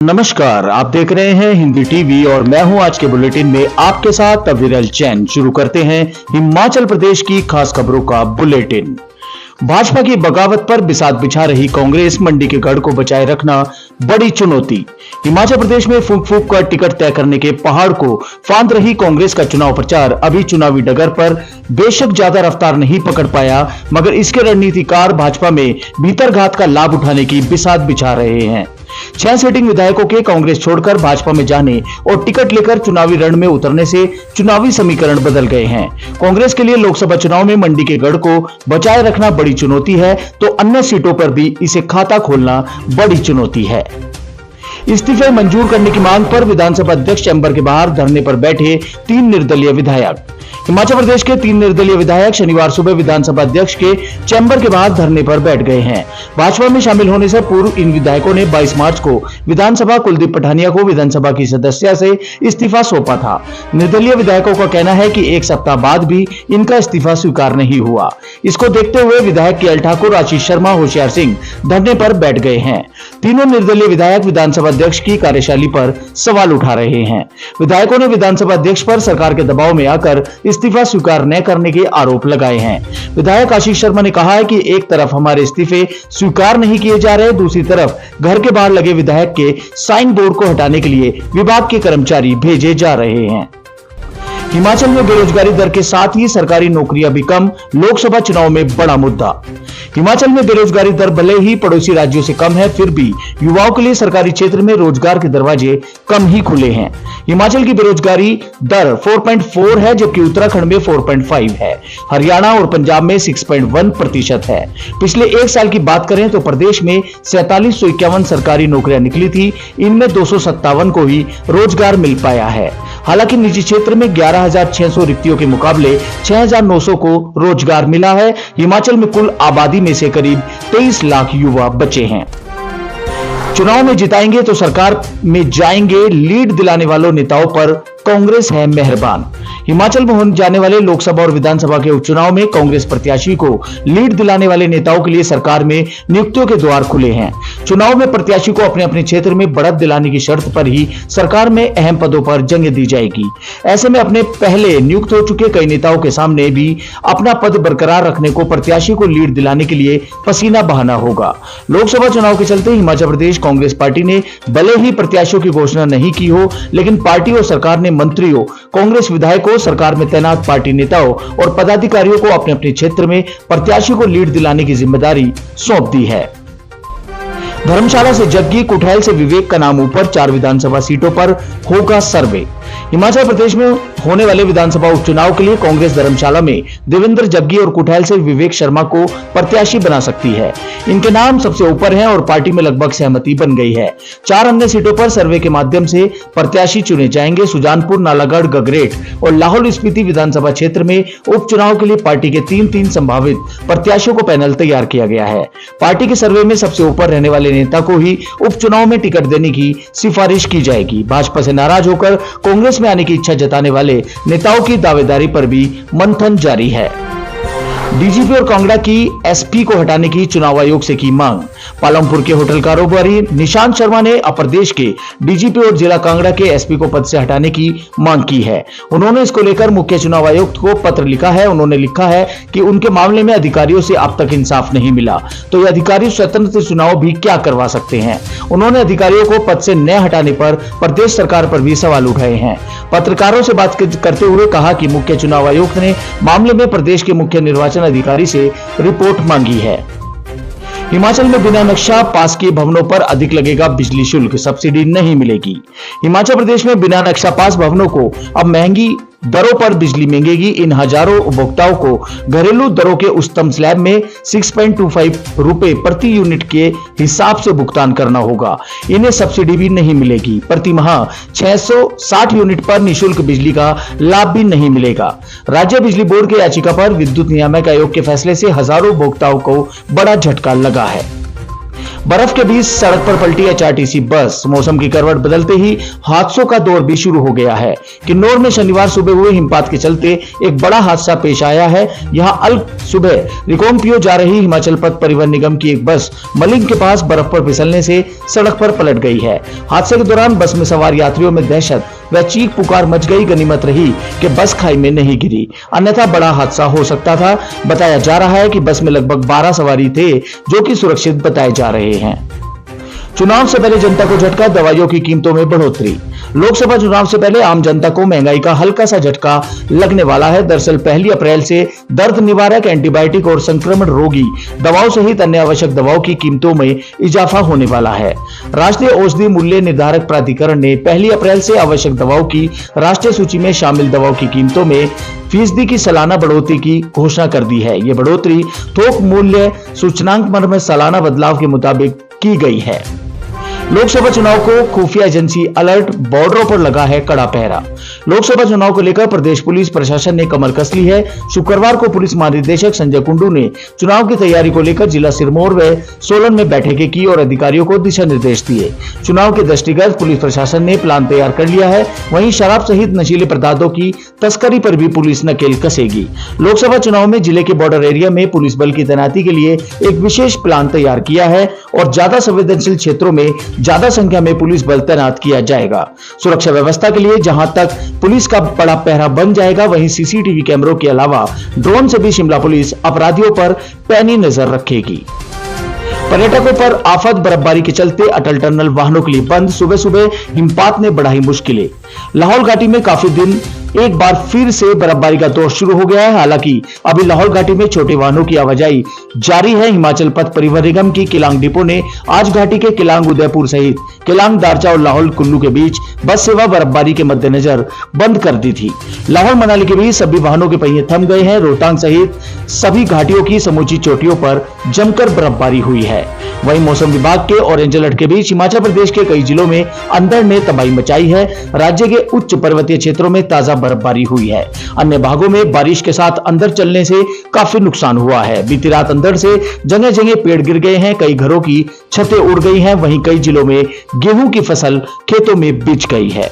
नमस्कार, आप देख रहे हैं हिंदी टीवी और मैं हूं आज के बुलेटिन में आपके साथ अविरल जैन। शुरू करते हैं हिमाचल प्रदेश की खास खबरों का बुलेटिन। भाजपा की बगावत पर बिसात बिछा रही कांग्रेस, मंडी के गढ़ को बचाए रखना बड़ी चुनौती। हिमाचल प्रदेश में फूंक फूंक कर टिकट तय करने के पहाड़ को फांद रही कांग्रेस का चुनाव प्रचार अभी चुनावी डगर पर बेशक ज्यादा रफ्तार नहीं पकड़ पाया, मगर इसके रणनीतिकार भाजपा में भीतरघात का लाभ उठाने की बिसात बिछा रहे हैं। 6 सिटिंग विधायकों के कांग्रेस छोड़कर भाजपा में जाने और टिकट लेकर चुनावी रण में उतरने से चुनावी समीकरण बदल गए हैं। कांग्रेस के लिए लोकसभा चुनाव में मंडी के गढ़ को बचाए रखना बड़ी चुनौती है, तो अन्य सीटों पर भी इसे खाता खोलना बड़ी चुनौती है। इस्तीफे मंजूर करने की मांग पर विधानसभा अध्यक्ष चैम्बर के बाहर धरने पर बैठे 3 निर्दलीय विधायक। हिमाचल प्रदेश के 3 निर्दलीय विधायक शनिवार सुबह विधानसभा अध्यक्ष के चैम्बर के बाहर धरने पर बैठ गए हैं। भाजपा में शामिल होने से पूर्व इन विधायकों ने 22 मार्च को विधानसभा कुलदीप पठानिया को विधानसभा की सदस्यता से इस्तीफा सौंपा था। निर्दलीय विधायकों का कहना है कि 1 सप्ताह बाद भी इनका इस्तीफा स्वीकार नहीं हुआ। इसको देखते हुए विधायक केएल ठाकुर, आशीष शर्मा, होशियार सिंह धरने पर बैठ गए हैं। तीनों निर्दलीय विधायक विधानसभा अध्यक्ष की कार्यशैली पर सवाल उठा रहे हैं। विधायकों ने विधानसभा अध्यक्ष पर सरकार के दबाव में आकर इस्तीफा स्वीकार न करने के आरोप लगाए हैं। विधायक आशीष शर्मा ने कहा है कि एक तरफ हमारे इस्तीफे स्वीकार नहीं किए जा रहे, दूसरी तरफ घर के बाहर लगे विधायक के साइन बोर्ड को हटाने के लिए विभाग के कर्मचारी भेजे जा रहे हैं। हिमाचल में बेरोजगारी दर के साथ ही सरकारी नौकरियां भी कम, लोकसभा चुनाव में बड़ा मुद्दा। हिमाचल में बेरोजगारी दर भले ही पड़ोसी राज्यों से कम है, फिर भी युवाओं के लिए सरकारी क्षेत्र में रोजगार के दरवाजे कम ही खुले हैं। हिमाचल की बेरोजगारी दर 4.4 है, जबकि उत्तराखंड में 4.5 है। हरियाणा और पंजाब में 6.1% है। पिछले 1 साल की बात करें तो प्रदेश में 4751 सरकारी नौकरियां निकली थी, इनमें 257 को ही रोजगार मिल पाया है। हालांकि निजी क्षेत्र में 11,600 रिक्तियों के मुकाबले 6,900 को रोजगार मिला है। हिमाचल में कुल आबादी में से करीब 23 लाख युवा बचे हैं। चुनाव में जिताएंगे तो सरकार में जाएंगे, लीड दिलाने वालों नेताओं पर कांग्रेस है मेहरबान। हिमाचल में होने जाने वाले लोकसभा और विधानसभा के उपचुनाव में कांग्रेस प्रत्याशी को लीड दिलाने वाले नेताओं के लिए सरकार में नियुक्तियों के द्वार खुले हैं। चुनाव में प्रत्याशी को अपने अपने क्षेत्र में बढ़त दिलाने की शर्त पर ही सरकार में अहम पदों पर जंग दी जाएगी। ऐसे में अपने पहले नियुक्त हो चुके कई नेताओं के सामने भी अपना पद बरकरार रखने को प्रत्याशी को लीड दिलाने के लिए पसीना बहाना होगा। लोकसभा चुनाव के चलते हिमाचल प्रदेश कांग्रेस पार्टी ने भले ही प्रत्याशियों की घोषणा नहीं की हो, लेकिन पार्टी और सरकार ने मंत्रियों, कांग्रेस विधायकों, सरकार में तैनात पार्टी नेताओं और पदाधिकारियों को अपने अपने क्षेत्र में प्रत्याशी को लीड दिलाने की जिम्मेदारी सौंप दी है। धर्मशाला से जग्गी, कुठेल से विवेक का नाम ऊपर, 4 विधानसभा सीटों पर होगा सर्वे। हिमाचल प्रदेश में होने वाले विधानसभा उपचुनाव के लिए कांग्रेस धर्मशाला में देवेंद्र जग्गी और कुठेल से विवेक शर्मा को प्रत्याशी बना सकती है। इनके नाम सबसे ऊपर हैं और पार्टी में लगभग सहमति बन गई है। 4 अन्य सीटों पर सर्वे के माध्यम से प्रत्याशी चुने जाएंगे। सुजानपुर, नालागढ़, गगरेट और लाहौल स्पीति विधानसभा क्षेत्र में उपचुनाव के लिए पार्टी के 3 संभावित प्रत्याशियों को पैनल तैयार किया गया है। पार्टी के सर्वे में सबसे ऊपर रहने वाले नेता को ही उपचुनाव में टिकट देने की सिफारिश की जाएगी। भाजपा से नाराज होकर कांग्रेस में आने की इच्छा जताने वाले नेताओं की दावेदारी पर भी मंथन जारी है। डीजीपी और कांगड़ा की एसपी को हटाने की चुनाव आयोग से की मांग। पालमपुर के होटल कारोबारी निशांत शर्मा ने प्रदेश के डीजीपी और जिला कांगड़ा के एसपी को पद से हटाने की मांग की है। उन्होंने इसको लेकर मुख्य चुनाव आयुक्त को पत्र लिखा है। उन्होंने लिखा है कि उनके मामले में अधिकारियों से अब तक इंसाफ नहीं मिला, तो ये अधिकारी स्वतंत्र चुनाव भी क्या करवा सकते हैं। उन्होंने अधिकारियों को पद से न हटाने पर प्रदेश सरकार पर भी सवाल उठाए हैं। पत्रकारों से बात करते हुए कहा कि मुख्य चुनाव आयुक्त ने मामले में प्रदेश के मुख्य निर्वाचन अधिकारी से रिपोर्ट मांगी है। हिमाचल में बिना नक्शा पास किए भवनों पर अधिक लगेगा बिजली शुल्क, सब्सिडी नहीं मिलेगी। हिमाचल प्रदेश में बिना नक्शा पास भवनों को अब महंगी दरों पर बिजली मिलेगी। इन हजारों उपभोक्ताओं को घरेलू दरों के उच्चतम स्लैब में 6.25 रुपए प्रति यूनिट के हिसाब से भुगतान करना होगा। इन्हें सब्सिडी भी नहीं मिलेगी। प्रति माह 660 यूनिट पर निःशुल्क बिजली का लाभ भी नहीं मिलेगा। राज्य बिजली बोर्ड की याचिका पर विद्युत नियामक आयोग के फैसले से हजारों उपभोक्ताओं को बड़ा झटका लगा है। बर्फ के बीच सड़क पर पलटी एचआरटीसी बस। मौसम की करवट बदलते ही हादसों का दौर भी शुरू हो गया है। किन्नौर में शनिवार सुबह हुए हिमपात के चलते एक बड़ा हादसा पेश आया है। यहां अल सुबह रिकांगपिओ जा रही हिमाचल पथ परिवहन निगम की एक बस मलिंग के पास बर्फ पर फिसलने से सड़क पर पलट गई है। हादसे के दौरान बस में सवार यात्रियों में दहशत व चीख पुकार मच गई। गनीमत रही कि बस खाई में नहीं गिरी, अन्यथा बड़ा हादसा हो सकता था। बताया जा रहा है कि बस में लगभग 12 सवारी थे जो कि सुरक्षित बताए जा रहे हैं। चुनाव से पहले जनता को झटका, दवाइयों की कीमतों में बढ़ोतरी। लोकसभा चुनाव से पहले आम जनता को महंगाई का हल्का सा झटका लगने वाला है। दरअसल 1 अप्रैल से दर्द निवारक, एंटीबायोटिक और संक्रमण रोगी दवाओं सहित अन्य आवश्यक दवाओं की कीमतों में इजाफा होने वाला है। राष्ट्रीय औषधि मूल्य निर्धारक प्राधिकरण ने 1 अप्रैल से आवश्यक दवाओं की राष्ट्रीय सूची में शामिल दवाओं की कीमतों में फीसदी की सालाना बढ़ोतरी की घोषणा कर दी है। ये बढ़ोतरी थोक मूल्य सूचकांक में सालाना बदलाव के मुताबिक की गई है। लोकसभा चुनाव को खुफिया एजेंसी अलर्ट, बॉर्डरों पर लगा है कड़ा पहरा। लोकसभा चुनाव को लेकर प्रदेश पुलिस प्रशासन ने कमर कस ली है। शुक्रवार को पुलिस महानिदेशक संजय कुंडू ने चुनाव की तैयारी को लेकर जिला सिरमौर व सोलन में बैठकें की और अधिकारियों को दिशा निर्देश दिए। चुनाव के दृष्टिगत पुलिस प्रशासन ने प्लान तैयार कर लिया है। वहीं शराब सहित नशीले पदार्थों की तस्करी पर भी पुलिस नकेल कसेगी। लोकसभा चुनाव में जिले के बॉर्डर एरिया में पुलिस बल की तैनाती के लिए एक विशेष प्लान तैयार किया है और ज्यादा संवेदनशील क्षेत्रों में ज्यादा संख्या में पुलिस बल तैनात किया जाएगा। सुरक्षा व्यवस्था के लिए जहां तक पुलिस का बड़ा पहरा बन जाएगा, वहीं सीसीटीवी कैमरों के अलावा ड्रोन से भी शिमला पुलिस अपराधियों पर पैनी नजर रखेगी। पर्यटकों पर आफत, बर्फबारी के चलते अटल टनल वाहनों के लिए बंद। सुबह सुबह हिमपात ने बढ़ाई मुश्किलें। लाहौल घाटी में काफी दिन एक बार फिर से बर्फबारी का दौर शुरू हो गया है। हालांकि अभी लाहौल घाटी में छोटे वाहनों की आवाजाही जारी है। हिमाचल पथ परिवहन निगम की किलांग डिपो ने आज घाटी के किलांग उदयपुर सहित किलांग, दारचा और लाहौल कुल्लू के बीच बस सेवा बर्फबारी के मद्देनजर बंद कर दी थी। लाहौल मनाली के बीच सभी वाहनों के पहिए थम गए हैं। रोहतांग सहित सभी घाटियों की समूची चोटियों पर जमकर बर्फबारी हुई है। वहीं मौसम विभाग के ऑरेंज अलर्ट के बीच हिमाचल प्रदेश के कई जिलों में अंधड़ ने तबाही मचाई है। राज्य के उच्च पर्वतीय क्षेत्रों में ताजा बर्फबारी हुई है। अन्य भागों में बारिश के साथ अंधड़ चलने से काफी नुकसान हुआ है। बीती रात अंधड़ से जगह जगह पेड़ गिर गए हैं, कई घरों की छतें उड़ गई हैं। वहीं कई जिलों में गेहूं की फसल खेतों में बिछ गई है।